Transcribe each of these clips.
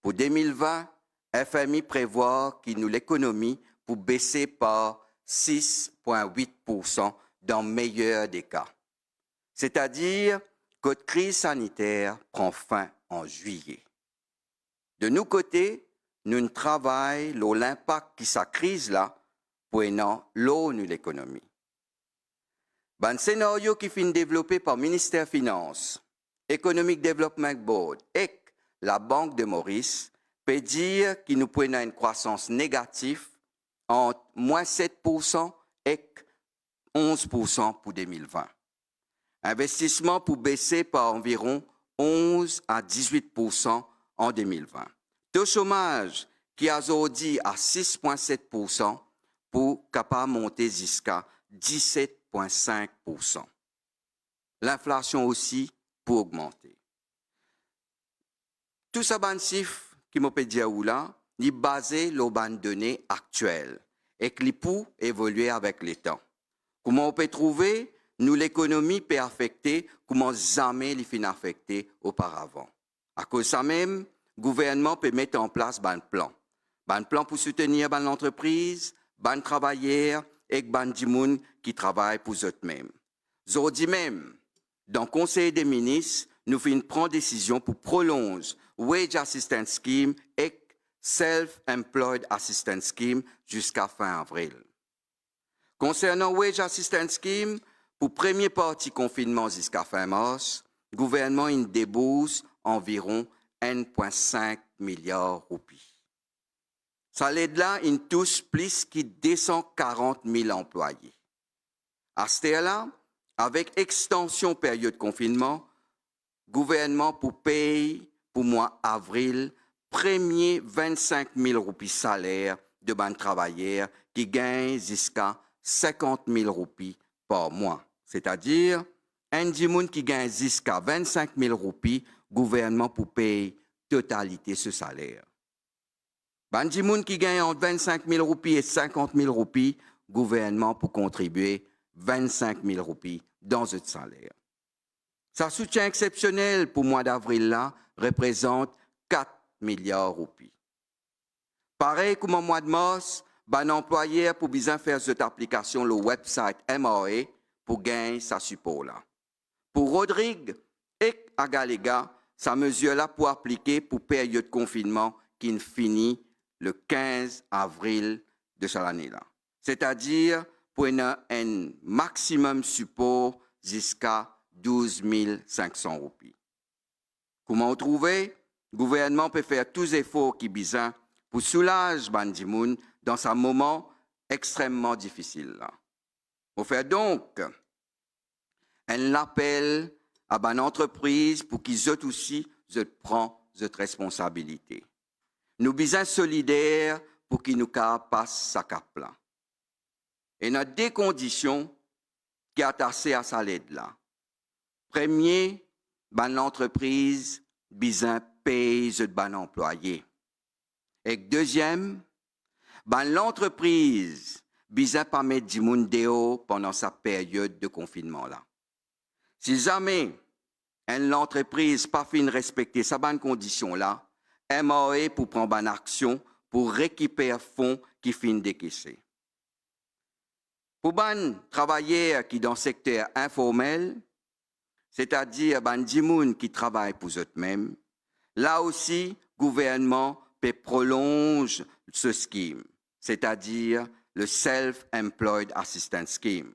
Pour 2020, FMI prévoit qu'il nous l'économie pour baisser par 6,8% dans le meilleur des cas. C'est-à-dire que la crise sanitaire prend fin en juillet. De nos côtés, nous travaillons sur l'impact qui sa crise-là pour l'ONU l'économie. Un scénario qui finit développé par le ministère des Finances, Economic Development Board et la Banque de Maurice peut dire qu'il nous prenons une croissance négative entre moins 7% et 11% pour 2020. Investissement pour baisser par environ 11 à 18% en 2020. Taux chômage qui a aujourd'hui à 6,7% pour capable monter jusqu'à 17,5%. L'inflation aussi pour augmenter. Tout ça, ban chiffre qui m'a peut dire là, est basé sur les données actuelles et qui peut évoluer avec le temps. Comment on peut trouver, nous l'économie peut affecter, comment jamais les fin affecté auparavant. À cause de ça même, le gouvernement peut mettre en place un plan. Un plan pour soutenir l'entreprise, les travailleurs et les gens qui travaillent pour eux-mêmes. Aujourd'hui même, dans le Conseil des ministres, nous prenons décision pour prolonger Wage Assistance Scheme et Self-Employed Assistance Scheme jusqu'à fin avril. Concernant Wage Assistance Scheme, pour première partie confinement jusqu'à fin mars, le gouvernement débourse environ 1,5 milliard de roupies. Ça l'aide-là, il touche plus que 240 000 employés. À ce stade-là, avec extension période de confinement, le gouvernement pour payer pour mois avril, premier 25 000 roupies salaire de ban travailleurs qui gagnent jusqu'à 50 000 roupies par mois. C'est-à-dire, un dimoun qui gagne jusqu'à 25 000 roupies, gouvernement pour payer totalité ce salaire. Un dimoun qui gagne entre 25 000 roupies et 50 000 roupies, gouvernement pour contribuer 25 000 roupies dans ce salaire. Sa soutien exceptionnel pour le mois d'avril là représente 4 milliards de roupies. Pareil comme au mois de mars, un employeur pour bien faire cette application le website MRA pour gagner sa support là. Pour Rodrigue et Agalega, sa mesure là pour appliquer pour période de confinement qui finit le 15 avril de cette année-là. C'est-à-dire pour un maximum support jusqu'à 12 500 roupies. Comment trouver? Le gouvernement peut faire tous les efforts qui besoin pour soulager Bandimoun dans ce moment extrêmement difficile. On fait donc un appel à une entreprise pour qu'ils aussi prennent cette responsabilité. Nous sommes solidaires pour qu'ils nous passent sa cap là. Et il y a deux conditions qui sont attachées à sa aide là. Premier, l'entreprise besoin paye ce bon employé. Et deuxième, l'entreprise besoin pas mettre du monde dehors pendant sa période de confinement là. Si jamais l'entreprise pas fin respecter sa bonne condition là, MRA pour prendre une action pour récupérer fonds qui fin décaissés. Pour les travailleurs qui dans le secteur informel, c'est-à-dire les gens qui travaillent pour eux-mêmes, là aussi, le gouvernement peut prolonger ce scheme, c'est-à-dire le Self-Employed Assistance Scheme.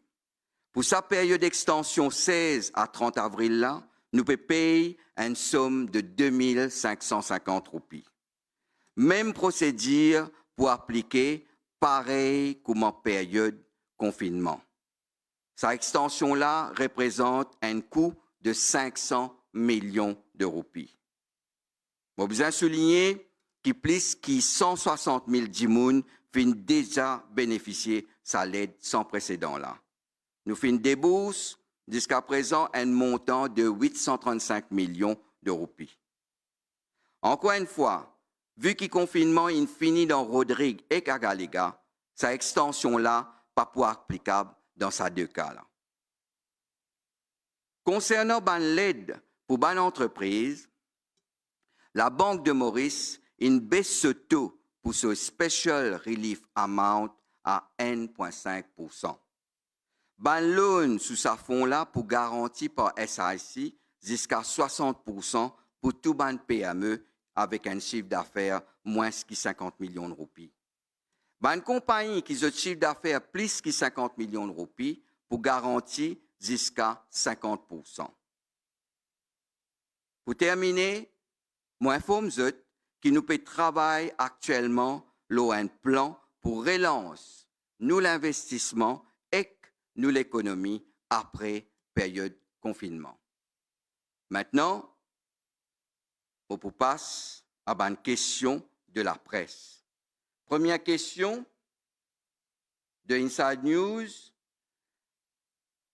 Pour sa période d'extension 16 à 30 avril, là, nous pouvons payer une somme de 2 550 roupies. Même procédure pour appliquer pareil comme en période confinement. Sa extension-là représente un coût de 500 millions de roupies. Je veux bien souligner que plus de 160 000 djimoun finissent déjà bénéficier de sa aide sans précédent là. Nous finissons des bourses jusqu'à présent un montant de 835 millions de roupies. Encore une fois, vu que le confinement est fini dans Rodrigue et Kagalega, sa extension-là pas pour applicable dans ces deux cas-là. Concernant l'aide pour une entreprise, la Banque de Maurice une baisse ce taux pour ce Special Relief Amount à 1,5%. Ban loan sous sa fonds-là pour garantir par SIC jusqu'à 60% pour tout ban PME avec un chiffre d'affaires moins que 50 millions de roupies. Ban compagnie qui a un chiffre d'affaires plus que 50 millions de roupies pour garantir jusqu'à 50%. Pour terminer, moi informe qui nous peut travailler actuellement un plan pour relance nous l'investissement et nous l'économie après période confinement. Maintenant, on passe à une question de la presse. Première question de Inside News.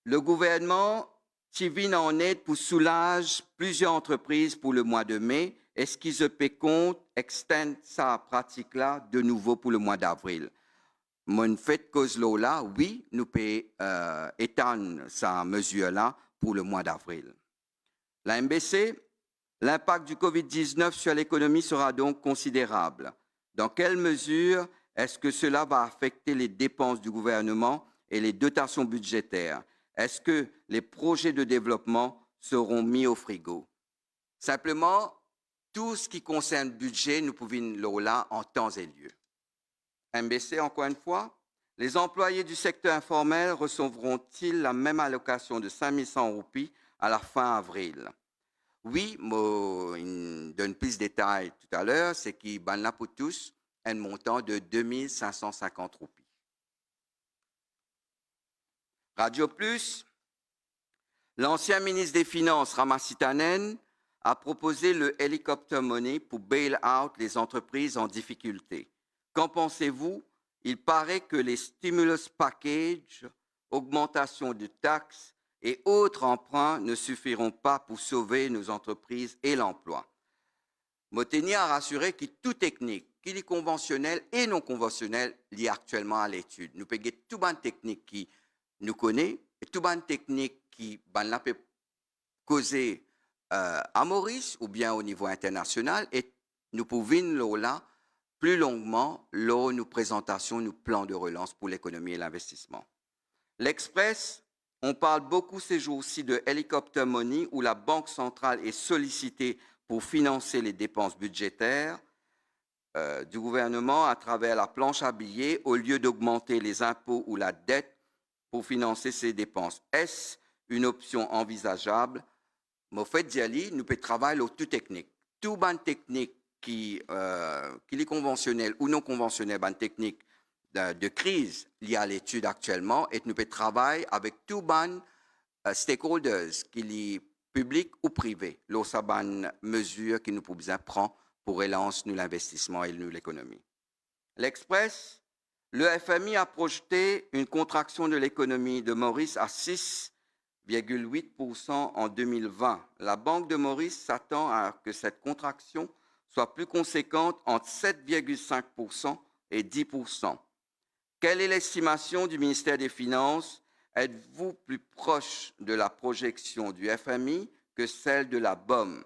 Le gouvernement qui vient en aide pour soulager plusieurs entreprises pour le mois de mai. Est-ce qu'ils se compte extendre sa pratique-là de nouveau pour le mois d'avril? Mon fait cause là, oui, nous pouvons étendre sa mesure-là pour le mois d'avril. La MBC, l'impact du COVID-19 sur l'économie sera donc considérable. Dans quelle mesure est-ce que cela va affecter les dépenses du gouvernement et les dotations budgétaires? Est-ce que les projets de développement seront mis au frigo? Simplement, tout ce qui concerne le budget, nous pouvons là en temps et lieu. MBC, encore une fois, les employés du secteur informel recevront-ils la même allocation de 5 100 roupies à la fin avril? Oui, je donne plus de détails tout à l'heure, c'est qu'ils ban là pour tous un montant de 2 550 roupies. Radio Plus, l'ancien ministre des Finances, Ramasitanen, a proposé le Helicopter Money pour bail out les entreprises en difficulté. Qu'en pensez-vous? Il paraît que les stimulus packages, augmentation de taxes et autres emprunts ne suffiront pas pour sauver nos entreprises et l'emploi. Moteni a rassuré que toute technique, qu'il est conventionnelle et non conventionnelle, liée actuellement à l'étude. Nous payons toute bonne technique qui nous connaît et toute bonne technique qui peut causer à Maurice ou bien au niveau international et nous pouvons là plus longuement nos présentations, nos plans de relance pour l'économie et l'investissement. L'Express, on parle beaucoup ces jours-ci de Helicopter Money où la Banque centrale est sollicitée pour financer les dépenses budgétaires du gouvernement à travers la planche à billets au lieu d'augmenter les impôts ou la dette pour financer ces dépenses. Est-ce une option envisageable? Mais au fait, Diali, nous pouvons travailler sur tout technique. Tout ban technique qui est conventionnel ou non conventionnel, ban technique de crise liée à l'étude actuellement, et nous pouvons travailler avec tout ban stakeholders, qu'il est public ou privé, lorsqu'il y a une mesure que nous pouvons prendre pour relancer l'investissement et l'économie. L'Express, le FMI a projeté une contraction de l'économie de Maurice à 6,8% en 2020. La Banque de Maurice s'attend à que cette contraction soit plus conséquente entre 7,5% et 10%. Quelle est l'estimation du ministère des Finances? Êtes-vous plus proche de la projection du FMI que celle de la BOM?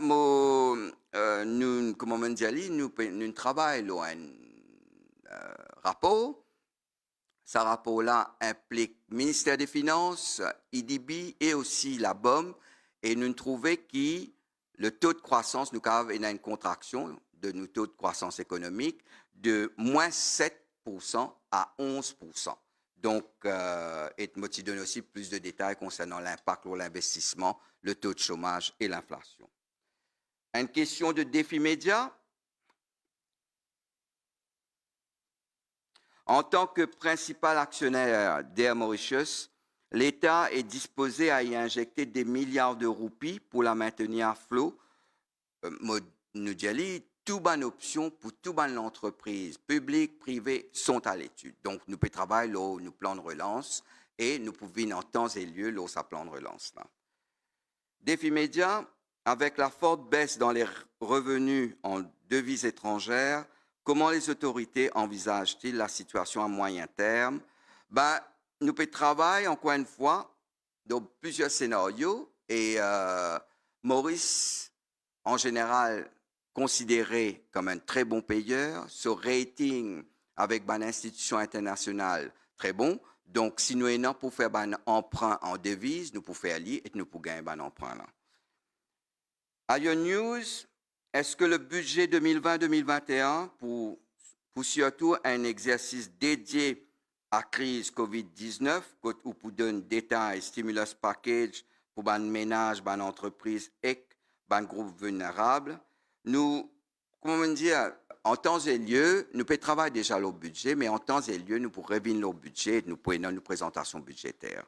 Nous, comme on dit, nous travaillons un rapport. Ce rapport-là implique le ministère des Finances, IDB et aussi la BOM. Et nous trouvons que le taux de croissance, nous avons une contraction de nos taux de croissance économique de moins 7% à 11%. Donc, et me donne aussi plus de détails concernant l'impact sur l'investissement, le taux de chômage et l'inflation. Une question de défi média. En tant que principal actionnaire d'Air Mauritius, l'État est disposé à y injecter des milliards de roupies pour la maintenir à flot. Nous disons, toutes bonnes options pour toute bonne entreprise, publique, privée, sont à l'étude. Donc, nous pouvons travailler sur nos plans de relance et nous pouvons en temps et lieu sur ce plan de relance. Là. Défi média, avec la forte baisse dans les revenus en devises étrangères, comment les autorités envisagent-ils la situation à moyen terme? Nous pouvons travailler, encore une fois, dans plusieurs scénarios et Maurice, en général, considéré comme un très bon payeur, ce rating avec une institution internationale très bon. Donc, si nous avons pour faire un emprunt en devise, nous pouvons faire aller et nous pouvons gagner un emprunt là. Ailleurs News, est-ce que le budget 2020-2021 pour surtout un exercice dédié à la crise COVID-19, ou pour donner détails, stimulus package pour les ménages, les entreprises et les groupes vulnérables, nous, comment dire, en temps et lieu, nous pouvons travailler déjà le budget, mais en temps et lieu, nous pouvons revenir le budget et nous pouvons une présentation budgétaire.